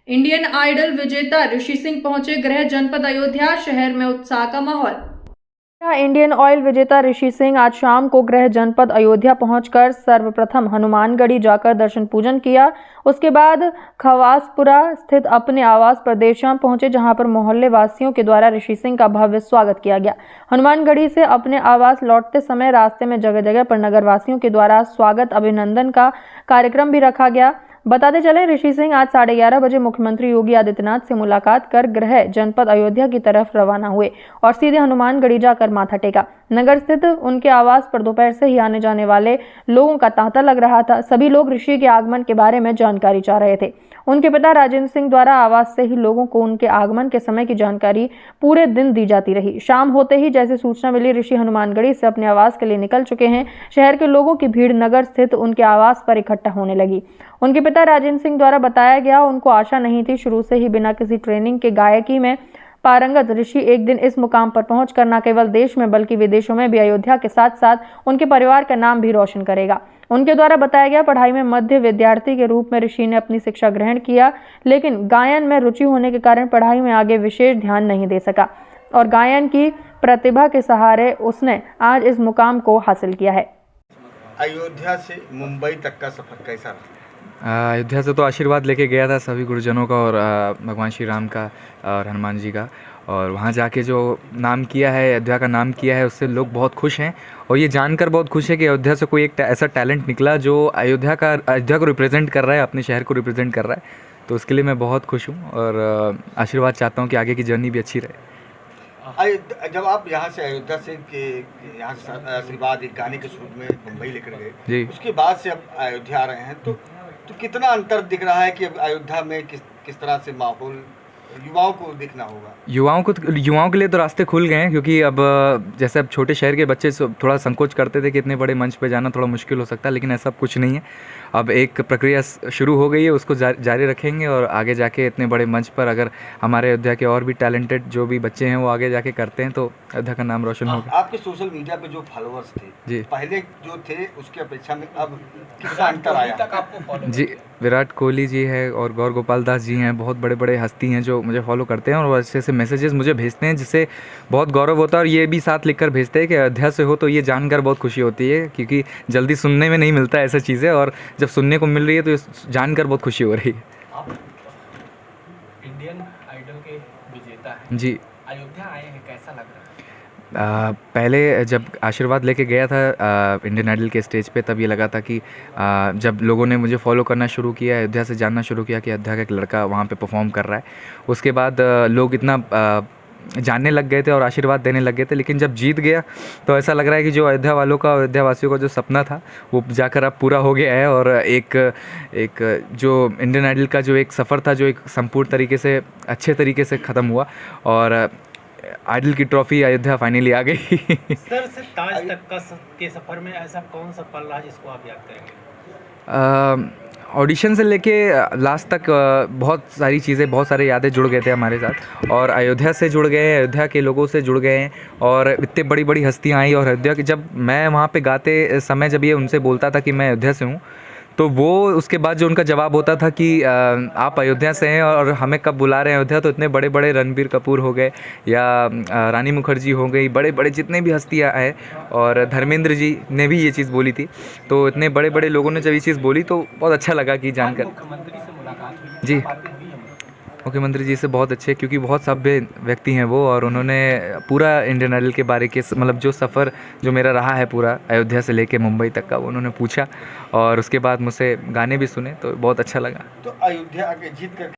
Indian idol विजेता ऋषि सिंह पहुंचे गृह जनपद अयोध्या। शहर में उत्साह का माहौल। इंडियन ऑयल विजेता ऋषि सिंह आज शाम को गृह जनपद अयोध्या पहुंचकर सर्वप्रथम हनुमानगढ़ी जाकर दर्शन पूजन किया। उसके बाद खवासपुरा स्थित अपने आवास पर देर शाम पहुंचे, जहां पर मोहल्ले वासियों के द्वारा ऋषि सिंह का भव्य स्वागत किया गया। हनुमानगढ़ी से अपने आवास लौटते समय रास्ते में जगह जगह पर नगर वासियों के द्वारा स्वागत अभिनंदन का कार्यक्रम भी रखा गया। बताते चले, ऋषि सिंह आज 11:30 बजे मुख्यमंत्री योगी आदित्यनाथ से मुलाकात कर गृह जनपद अयोध्या की तरफ रवाना हुए और सीधे हनुमानगढ़ी जाकर माथा टेका। नगर स्थित उनके आवास पर दोपहर से ही आने जाने वाले लोगों का तांता लग रहा था। सभी लोग ऋषि के आगमन के बारे में जानकारी चाह रहे थे। उनके पिता राजेंद्र सिंह द्वारा आवास से ही लोगों को उनके आगमन के समय की जानकारी पूरे दिन दी जाती रही। शाम होते ही जैसे सूचना मिली, ऋषि हनुमानगढ़ी से अपने आवास के लिए निकल चुके हैं। शहर के लोगों की भीड़ नगर स्थित उनके आवास पर इकट्ठा होने लगी। उनके पिता राजेंद्र सिंह द्वारा बताया गया, उनको आशा नहीं थी शुरू से ही बिना किसी ट्रेनिंग के गायकी में पारंगत ऋषि एक दिन इस मुकाम पर पहुंचकर न केवल देश में बल्कि विदेशों में भी अयोध्या के साथ साथ उनके परिवार का नाम भी रोशन करेगा। उनके द्वारा बताया गया, पढ़ाई में मध्य विद्यार्थी के रूप में ऋषि ने अपनी शिक्षा ग्रहण किया, लेकिन गायन में रुचि होने के कारण पढ़ाई में आगे विशेष ध्यान नहीं दे सका और गायन की प्रतिभा के सहारे उसने आज इस मुकाम को हासिल किया है। अयोध्या से मुंबई तक का सफर कैसा रहा? अयोध्या से तो आशीर्वाद लेके गया था सभी गुरुजनों का और भगवान श्री राम का और हनुमान जी का, और वहाँ जाके जो नाम किया है, अयोध्या का नाम किया है, उससे लोग बहुत खुश हैं। और ये जानकर बहुत खुश है कि अयोध्या से कोई एक ऐसा टैलेंट निकला जो अयोध्या को रिप्रेजेंट कर रहा है, अपने शहर को रिप्रेजेंट कर रहा है। तो उसके लिए मैं बहुत खुश हूँ और आशीर्वाद चाहता हूँ कि आगे की जर्नी भी अच्छी रहे। जब आप यहाँ से अयोध्या से यहाँ से आशीर्वाद एक गाने के सूट में मुंबई लेकर गए, उसके बाद से अब अयोध्या आ रहे हैं, तो कितना अंतर दिख रहा है कि अब अयोध्या में किस तरह से माहौल युवाओं को देखना होगा? युवाओं के लिए तो रास्ते खुल गए हैं, क्योंकि अब जैसे अब छोटे शहर के बच्चे थोड़ा संकोच करते थे कि इतने बड़े मंच पे जाना थोड़ा मुश्किल हो सकता है, लेकिन ऐसा कुछ नहीं है। अब एक प्रक्रिया शुरू हो गई है, उसको जारी रखेंगे और आगे जाके इतने बड़े मंच पर अगर हमारे अयोध्या के और भी टैलेंटेड जो भी बच्चे हैं वो आगे जाके करते हैं तो अयोध्या का नाम रोशन होगा। आपके सोशल मीडिया पे जो फॉलोअर्स थे जी, पहले जो थे उसकी अपेक्षा में अब कितना अंतर आया? जी, विराट कोहली जी है और गौर गोपाल दास जी हैं, बहुत बड़े बड़े हस्ती हैं जो मुझे फॉलो करते हैं और अच्छे से मैसेजेस मुझे भेजते हैं, जिससे बहुत गौरव होता है। और ये भी साथ लिखकर भेजते हैं कि अयोध्या से हो, तो ये जानकर बहुत खुशी होती है, क्योंकि जल्दी सुनने में नहीं मिलता ऐसा चीज़ें, और जब सुनने को मिल रही है तो जानकर बहुत खुशी हो रही है। आप इंडियन आइडल के विजेता हैं जी, अयोध्या आए हैं, कैसा लग रहा है? पहले जब आशीर्वाद लेके गया था इंडियन आइडल के स्टेज पे, तब ये लगा था कि जब लोगों ने मुझे फॉलो करना शुरू किया, अयोध्या से जानना शुरू किया कि अयोध्या का एक लड़का वहाँ पे परफॉर्म कर रहा है, उसके बाद लोग इतना जानने लग गए थे और आशीर्वाद देने लग गए थे। लेकिन जब जीत गया तो ऐसा लग रहा है कि जो अयोध्या वालों का, अयोध्या वासियों का जो सपना था वो जाकर अब पूरा हो गया है, और एक जो इंडियन आइडल का जो एक सफ़र था, जो एक संपूर्ण तरीके से अच्छे तरीके से ख़त्म हुआ और आइडल की ट्रॉफी अयोध्या फाइनली आ गई। सर से ताज तक के सफ़र में ऐसा कौन सा पल रहा जिसको आप याद करेंगे? ऑडिशन से लेके लास्ट तक बहुत सारी चीज़ें, बहुत सारे यादें जुड़ गए थे हमारे साथ, और अयोध्या से जुड़ गए, अयोध्या के लोगों से जुड़ गए हैं, और इतने बड़ी बड़ी हस्तियाँ आई। और अयोध्या की जब मैं वहाँ पे गाते समय जब ये उनसे बोलता था कि मैं अयोध्या से हूँ, तो वो उसके बाद जो उनका जवाब होता था कि आप अयोध्या से हैं और हमें कब बुला रहे हैं अयोध्या, तो इतने बड़े बड़े रणबीर कपूर हो गए या रानी मुखर्जी हो गई, बड़े बड़े जितने भी हस्तियाँ हैं, और धर्मेंद्र जी ने भी ये चीज़ बोली थी, तो इतने बड़े बड़े लोगों ने जब ये चीज़ बोली तो बहुत अच्छा लगा कि जानकर। मुख्यमंत्री से मुलाकात हुई, जी, मुख्यमंत्री जी से बहुत अच्छे, क्योंकि बहुत सभ्य व्यक्ति हैं वो, और उन्होंने पूरा इंडियन आइडल के बारे के मतलब जो सफ़र जो मेरा रहा है पूरा अयोध्या से लेके मुंबई तक का, वो उन्होंने पूछा और उसके बाद मुझसे गाने भी सुने, तो बहुत अच्छा लगा। तो अयोध्या आके जीत कर